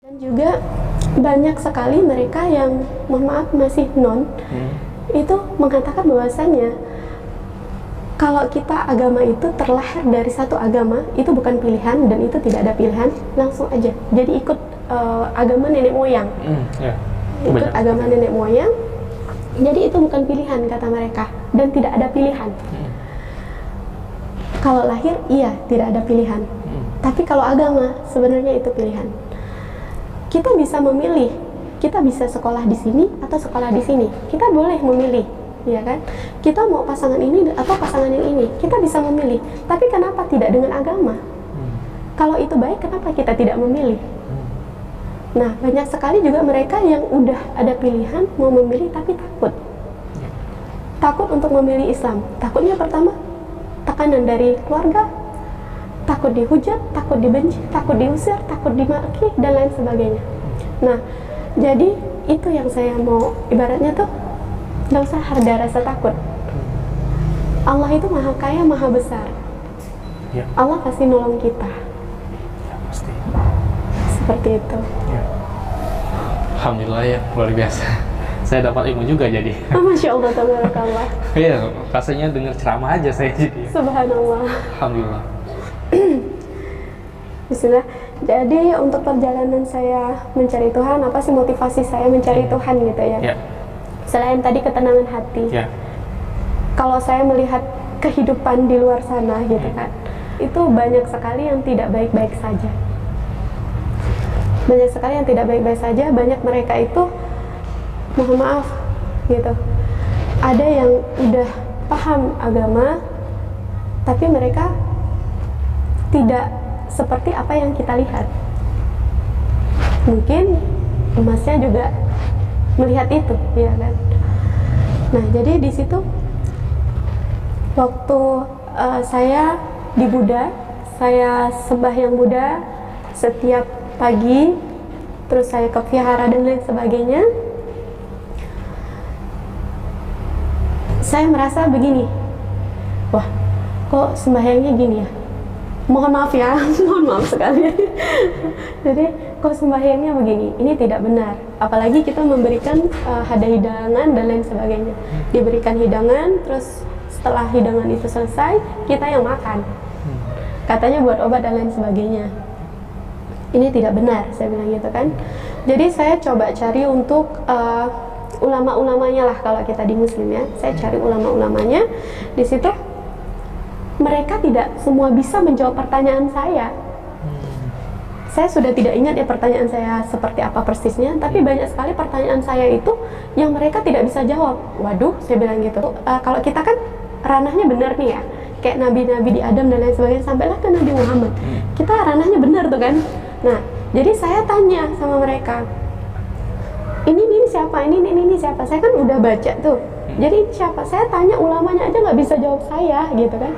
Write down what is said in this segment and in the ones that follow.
Dan juga banyak sekali mereka yang, mohon maaf, masih itu mengatakan bahwasanya kalau kita agama itu terlahir dari satu agama, itu bukan pilihan dan itu tidak ada pilihan, langsung aja jadi ikut agama nenek moyang. Ikut agama nenek moyang, jadi itu bukan pilihan kata mereka, dan tidak ada pilihan. Kalau lahir, iya, tidak ada pilihan. Tapi kalau agama, sebenarnya itu pilihan. Kita bisa memilih, kita bisa sekolah di sini atau sekolah di sini. Kita boleh memilih, ya kan? Kita mau pasangan ini atau pasangan yang ini, kita bisa memilih. Tapi kenapa tidak dengan agama? Kalau itu baik, kenapa kita tidak memilih? Nah, banyak sekali juga mereka yang udah ada pilihan mau memilih tapi takut. Takut untuk memilih Islam. Takutnya pertama, tekanan dari keluarga, takut dihujat, takut dibenci, takut diusir, takut dimaki, dan lain sebagainya. Nah, jadi itu yang saya mau, ibaratnya tuh nggak usah ada rasa takut. Allah itu maha kaya, maha besar. Allah pasti nolong kita. Pasti. Seperti itu. Alhamdulillah ya, luar biasa. Saya dapat ilmu juga jadi. Masya Allah, tabarakallah. Iya, rasanya dengar ceramah aja saya jadi. Subhanallah. Alhamdulillah. Bismillah. Jadi untuk perjalanan saya mencari Tuhan, apa sih motivasi saya mencari Tuhan gitu ya? Selain tadi ketenangan hati. Kalau saya melihat kehidupan di luar sana gitu kan, itu banyak sekali yang tidak baik-baik saja. Banyak sekali yang tidak baik-baik saja. Banyak mereka itu, mohon maaf gitu, ada yang udah paham agama, tapi mereka tidak seperti apa yang kita lihat. Mungkin emasnya juga melihat itu, ya kan? Nah, jadi di situ waktu saya di Buddha, saya sembahyang Buddha setiap pagi, terus saya ke vihara dan lain sebagainya. Saya merasa begini, wah, kok sembahyangnya gini ya? Mohon maaf ya, mohon maaf sekali. Jadi, kok sembahyangnya begini? Ini tidak benar. Apalagi kita memberikan ada hidangan dan lain sebagainya. Diberikan hidangan, terus setelah hidangan itu selesai, kita yang makan. Katanya buat obat dan lain sebagainya. Ini tidak benar, saya bilang gitu kan. Jadi saya coba cari untuk ulama-ulamanya lah, kalau kita di Muslim ya. Saya cari ulama-ulamanya. Di situ mereka tidak semua bisa menjawab pertanyaan saya. Saya sudah tidak ingat ya pertanyaan saya seperti apa persisnya, tapi banyak sekali pertanyaan saya itu yang mereka tidak bisa jawab. Waduh, saya bilang gitu. Kalau kita kan ranahnya benar nih ya, kayak nabi-nabi di Adam dan lain sebagainya, sampailah ke Nabi Muhammad. Kita ranahnya benar tuh kan. Nah, jadi saya tanya sama mereka, ini siapa, ini siapa. Saya kan udah baca tuh. Jadi siapa? Saya tanya ulamanya aja nggak bisa jawab saya, gitu kan.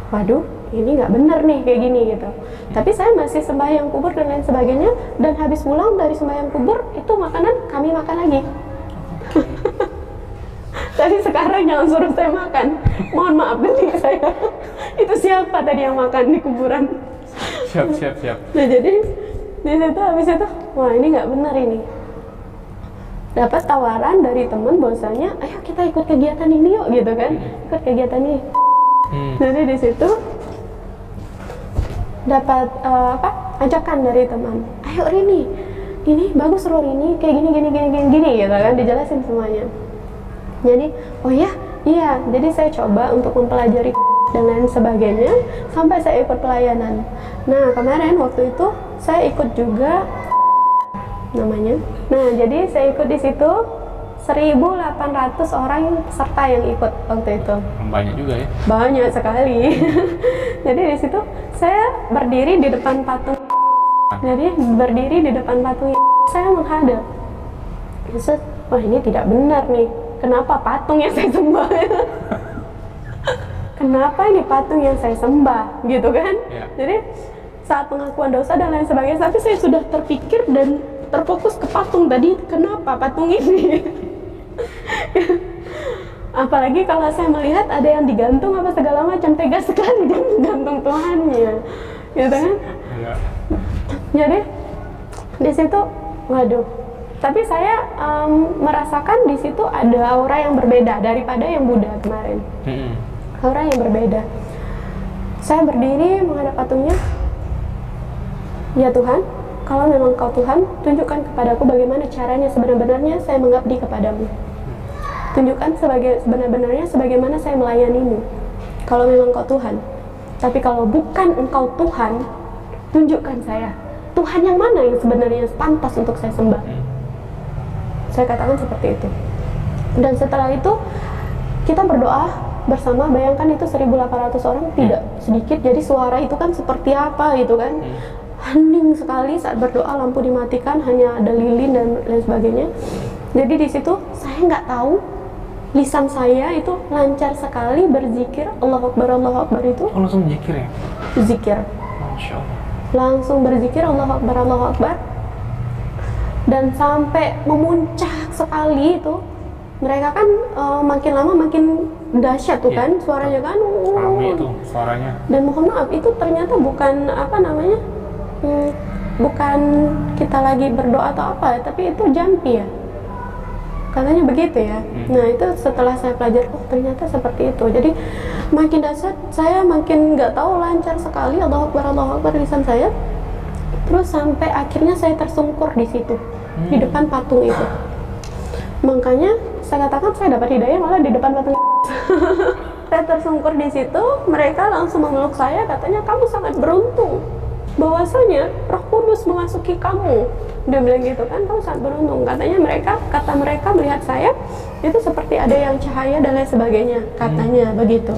Waduh, ini nggak bener nih kayak gini gitu. Tapi saya masih sembahyang kubur dan lain sebagainya. Dan habis pulang dari sembahyang kubur, itu makanan kami makan lagi. Tapi sekarang jangan suruh saya makan. Mohon maaf nih saya. Itu siapa tadi yang makan di kuburan? Siap. Nah, jadi di situ habis itu, wah ini nggak benar ini. Dapat tawaran dari teman bahwasanya, ayo kita ikut kegiatan ini yuk, gitu kan? Ikut kegiatan ini. Jadi di situ dapat ajakan dari teman, ayo Rini, ini bagus loh Rini, kayak gini gitu kan, dijelasin semuanya. Jadi, oh ya, iya. Jadi saya coba untuk mempelajari dan lain sebagainya sampai saya ikut pelayanan. Nah, kemarin waktu itu saya ikut juga namanya. Nah, jadi saya ikut di situ 1.800 orang peserta yang ikut waktu itu. Banyak juga ya? Banyak sekali. Jadi di situ saya berdiri di depan patung. Jadi berdiri di depan patung, saya menghadap. Terus, wah ini tidak benar nih. Kenapa patung yang saya sembah? Kenapa ini patung yang saya sembah? Gitu kan? Jadi saat pengakuan dosa dan lain sebagainya, tapi saya sudah terpikir dan terfokus ke patung tadi. Kenapa patung ini? Apalagi kalau saya melihat ada yang digantung apa segala macam, tega sekali dia menggantung Tuhannya, gitu kan? Jadi Di situ, waduh. Tapi saya merasakan di situ ada aura yang berbeda daripada yang Buddha kemarin. Aura yang berbeda. Saya berdiri menghadap patungnya. Ya Tuhan, kalau memang Kau Tuhan, tunjukkan kepadaku bagaimana caranya sebenar-benarnya saya mengabdi kepadamu. Tunjukkan sebenar-benarnya sebagaimana saya melayanimu. Kalau memang Kau Tuhan. Tapi kalau bukan Engkau Tuhan, tunjukkan saya. Tuhan yang mana yang sebenarnya pantas untuk saya sembah. Saya katakan seperti itu. Dan setelah itu, kita berdoa bersama, bayangkan itu 1.800 orang, tidak sedikit. Jadi suara itu kan seperti apa gitu kan. Hening sekali saat berdoa, lampu dimatikan, hanya ada lilin dan lain sebagainya. Jadi di situ saya nggak tahu, lisan saya itu lancar sekali berzikir Allahu Akbar itu. Oh, langsung zikir ya? Zikir. Masya Allah. Langsung berzikir Allahu Akbar. Dan sampai memuncak sekali itu. Mereka kan makin lama makin dahsyat tuh kan suaranya kan. Rame itu suaranya. Dan mohon maaf, itu ternyata bukan apa namanya, bukan kita lagi berdoa atau apa, tapi itu jampi ya. Katanya begitu ya. Nah itu setelah saya pelajari, oh ternyata seperti itu. Jadi makin dahsyat, saya makin nggak tahu, lancar sekali Allahu Akbar lisan saya. Terus sampai akhirnya saya tersungkur di situ, di depan patung itu. Makanya saya katakan saya dapat hidayah malah di depan patung. Saya tersungkur di situ, mereka langsung memeluk saya, katanya kamu sangat beruntung. Bahwasanya Roh Kudus memasuki kamu. Dia bilang gitu kan, kamu sangat beruntung. Katanya kata mereka melihat saya itu seperti ada yang cahaya dan lain sebagainya, katanya begitu.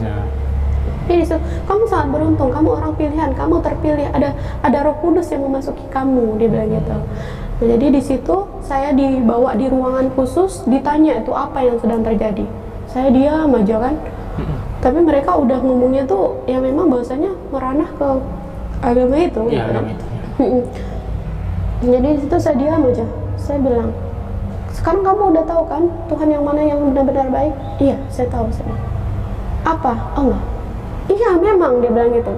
Jadi kamu sangat beruntung, kamu orang pilihan, kamu terpilih, ada Roh Kudus yang memasuki kamu, dia bilang gitu. Nah, jadi di situ saya dibawa di ruangan khusus, ditanya itu apa yang sedang terjadi. Saya diam aja kan. Tapi mereka udah ngomongnya tuh ya memang bahasanya meranah ke agama itu. Iya, gitu. agama itu. Jadi di situ saya diam aja. Saya bilang, sekarang kamu udah tahu kan Tuhan yang mana yang benar-benar baik? Iya, saya tahu. Apa? Allah. Iya memang, dia bilang gitu.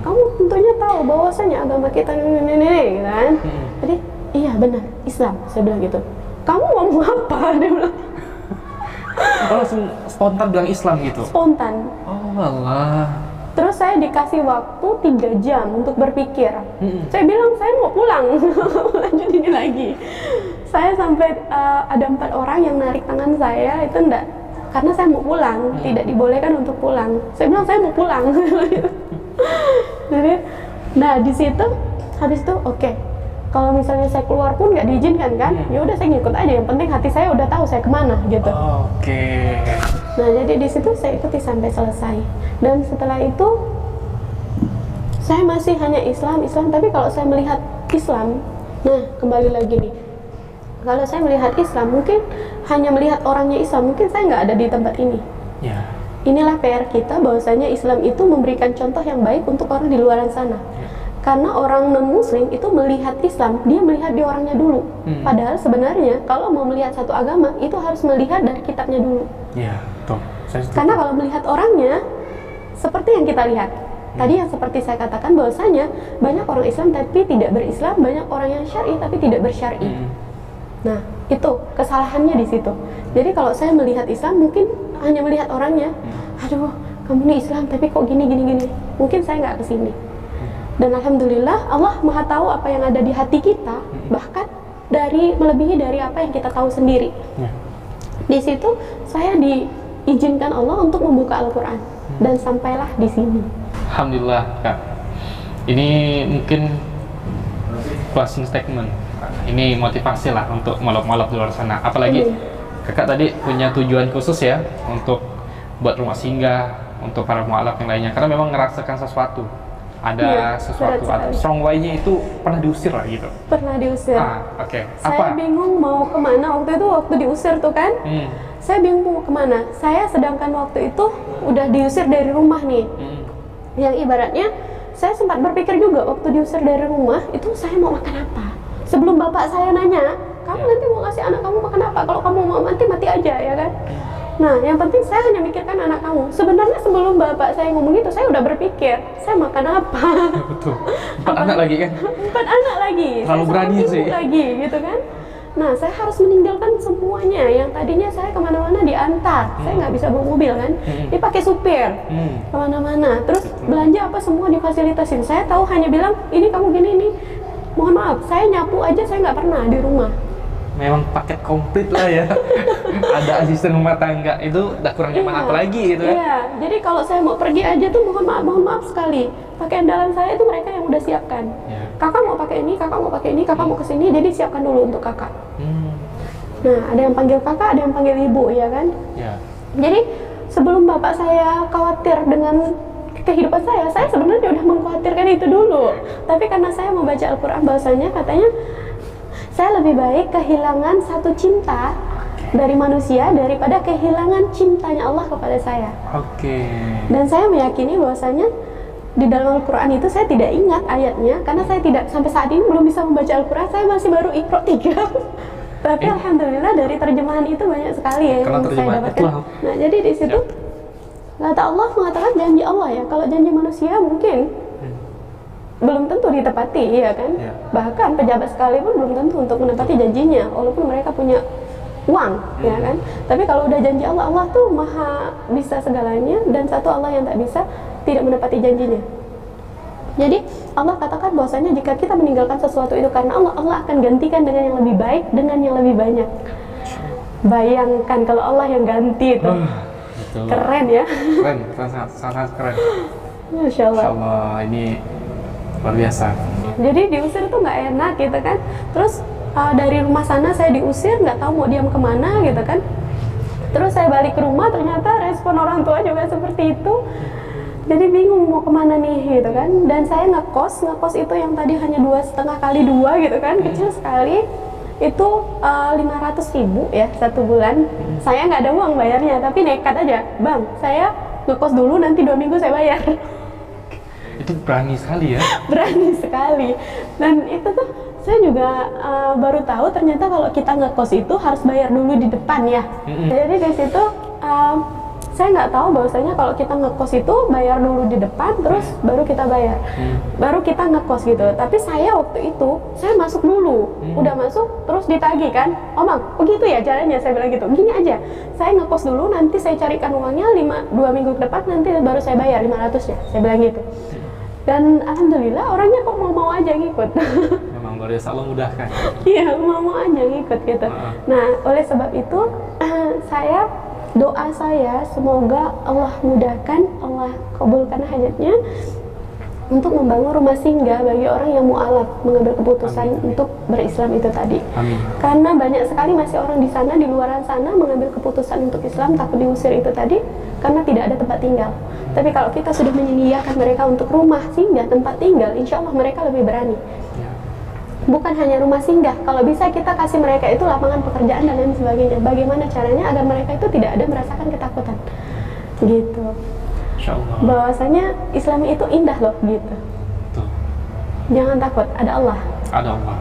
Kamu tentunya tahu bahwasanya agama kita ini gitu kan. Jadi iya benar, Islam, saya bilang gitu. Kamu ngomong apa? Dia bilang. Oh, langsung spontan bilang Islam gitu? Spontan. Oh alah. Terus saya dikasih waktu 3 jam untuk berpikir. Saya bilang saya mau pulang. Lanjut ini lagi. Saya sampai ada 4 orang yang narik tangan saya, itu enggak. Karena saya mau pulang, tidak dibolehkan untuk pulang. Saya bilang saya mau pulang. Jadi, nah di situ, habis itu oke. Kalau misalnya saya keluar pun nggak diizinkan kan, ya udah saya ngikut aja. Yang penting hati saya udah tahu saya kemana gitu. Oke. Nah jadi di situ saya ikuti sampai selesai. Dan setelah itu saya masih hanya Islam. Tapi kalau saya melihat Islam, nah kembali lagi nih. Kalau saya melihat Islam, mungkin hanya melihat orangnya Islam, mungkin saya nggak ada di tempat ini. Ya. Inilah PR kita, bahwasanya Islam itu memberikan contoh yang baik untuk orang di luar sana. Karena orang non-muslim itu melihat Islam, dia melihat di orangnya dulu. Padahal sebenarnya kalau mau melihat satu agama, itu harus melihat dari kitabnya dulu. Iya, betul. Karena kalau melihat orangnya, seperti yang kita lihat. Tadi yang seperti saya katakan, bahwasanya banyak orang Islam tapi tidak berislam, banyak orang yang syar'i tapi tidak bersyar'i. Nah, itu kesalahannya di situ. Jadi kalau saya melihat Islam, mungkin hanya melihat orangnya. Aduh, kamu ini Islam tapi kok gini. Mungkin saya nggak kesini. Dan alhamdulillah Allah Maha tahu apa yang ada di hati kita, bahkan melebihi dari apa yang kita tahu sendiri. Di situ saya diizinkan Allah untuk membuka Al-Quran dan sampailah di sini. Alhamdulillah Kak. Ini mungkin closing statement. Ini motivasi lah untuk molok-molok di luar sana. Apalagi Kakak tadi punya tujuan khusus ya untuk buat rumah singgah untuk para mualaf yang lainnya. Karena memang ngerasakan sesuatu. Ada sesuatu, atau strong way-nya itu pernah diusir lah gitu. Pernah diusir. Oke. Saya bingung mau kemana waktu diusir tuh kan. Saya bingung mau kemana. Saya sedangkan waktu itu udah diusir dari rumah nih. Yang ibaratnya saya sempat berpikir juga waktu diusir dari rumah itu saya mau makan apa. Sebelum bapak saya nanya, kamu nanti mau ngasih anak kamu makan apa? Kalau kamu mau mati aja ya kan. Nah, yang penting saya hanya mikirkan anak kamu. Sebenarnya sebelum bapak saya ngomong itu, saya udah berpikir, saya makan apa? Betul. 4 anak lagi kan? 4 anak lagi. Terlalu Saya berani seorang ibu sih. lagi, gitu kan? Nah, saya harus meninggalkan semuanya. Yang tadinya saya kemana-mana diantar, saya nggak bisa bawa mobil kan? Dipakai supir kemana-mana. Terus belanja apa semua difasilitasin. Saya tahu hanya bilang, ini kamu gini ini. Mohon maaf, saya nyapu aja saya nggak pernah di rumah. Memang paket komplit lah ya. Ada asisten rumah tangga, itu udah kurang nyaman apa lagi gitu kan? Iya, jadi kalau saya mau pergi aja tuh mohon maaf sekali. Pakaian dalam saya itu mereka yang udah siapkan. Ya. Kakak mau pakai ini, kakak mau pakai ini, kakak mau kesini, jadi siapkan dulu untuk kakak. Hmm. Nah, ada yang panggil kakak, ada yang panggil ibu, ya kan? Ya. Jadi sebelum bapak saya khawatir dengan kehidupan saya sebenarnya udah mengkhawatirkan itu dulu. Tapi karena saya membaca Al-Quran bahwasanya katanya saya lebih baik kehilangan satu cinta dari manusia daripada kehilangan cintanya Allah kepada saya. Oke. Dan saya meyakini bahwasanya di dalam Al-Quran itu saya tidak ingat ayatnya karena saya tidak sampai saat ini belum bisa membaca Al-Quran. Saya masih baru Iqra 3. Tapi alhamdulillah dari terjemahan itu banyak sekali ya Karena yang saya terjemahan dapatkan. itulah. Nah, jadi di situ kata Allah mengatakan janji Allah ya. Kalau janji manusia mungkin belum tentu ditepati, ya kan? Ya. Bahkan pejabat sekalipun belum tentu untuk menepati janjinya, walaupun mereka punya uang, ya kan? Tapi kalau udah janji Allah, Allah tuh maha bisa segalanya, dan satu Allah yang tak bisa tidak menepati janjinya. Jadi Allah katakan bahwasanya jika kita meninggalkan sesuatu itu karena Allah, Allah akan gantikan dengan yang lebih baik, dengan yang lebih banyak. Bayangkan kalau Allah yang ganti itu, Betul. keren ya? Keren, sangat keren. Masya Allah. Insya Allah ini luar biasa. Jadi diusir tuh nggak enak gitu kan. Terus dari rumah sana saya diusir, nggak tahu mau diam kemana gitu kan. Terus saya balik ke rumah, ternyata respon orang tua juga seperti itu. Jadi bingung mau kemana nih gitu kan. Dan saya ngekos itu yang tadi hanya 2,5 kali 2 gitu kan, kecil sekali. Itu 500.000 ya satu bulan. Saya nggak ada uang bayarnya, tapi nekat aja, bang saya ngekos dulu, nanti 2 minggu saya bayar. Itu berani sekali ya. Berani sekali. Dan itu tuh saya juga baru tahu ternyata kalau kita ngekos itu harus bayar dulu di depan ya. Jadi di situ saya nggak tahu bahwasanya kalau kita ngekos itu bayar dulu di depan terus baru kita bayar. Baru kita ngekos gitu. Tapi saya waktu itu saya masuk dulu. Udah masuk terus ditagih kan. "Oh, Bang, begitu ya caranya?" Saya bilang gitu. "Gini aja. Saya ngekos dulu, nanti saya carikan uangnya 2 minggu ke depan, nanti baru saya bayar 500-nya." Saya bilang gitu. Dan alhamdulillah orangnya kok mau aja ngikut. Memang luar biasa, Allah mudahkan. Iya, mau aja ngikut gitu. Nah, oleh sebab itu doa saya semoga Allah mudahkan, Allah kabulkan hajatnya untuk membangun rumah singgah bagi orang yang mu'alaf mengambil keputusan untuk berislam itu tadi. Amin. Karena banyak sekali masih orang di sana, di luaran sana mengambil keputusan untuk Islam takut diusir itu tadi karena tidak ada tempat tinggal. Tapi kalau kita sudah menyediakan mereka untuk rumah singgah, tempat tinggal, insya Allah mereka lebih berani. Bukan hanya rumah singgah, kalau bisa kita kasih mereka itu lapangan pekerjaan dan lain sebagainya. Bagaimana caranya agar mereka itu tidak ada merasakan ketakutan, gitu. Insya Allah. Bahwasanya Islam itu indah loh, gitu. Tuh. Jangan takut, ada Allah. Ada Allah.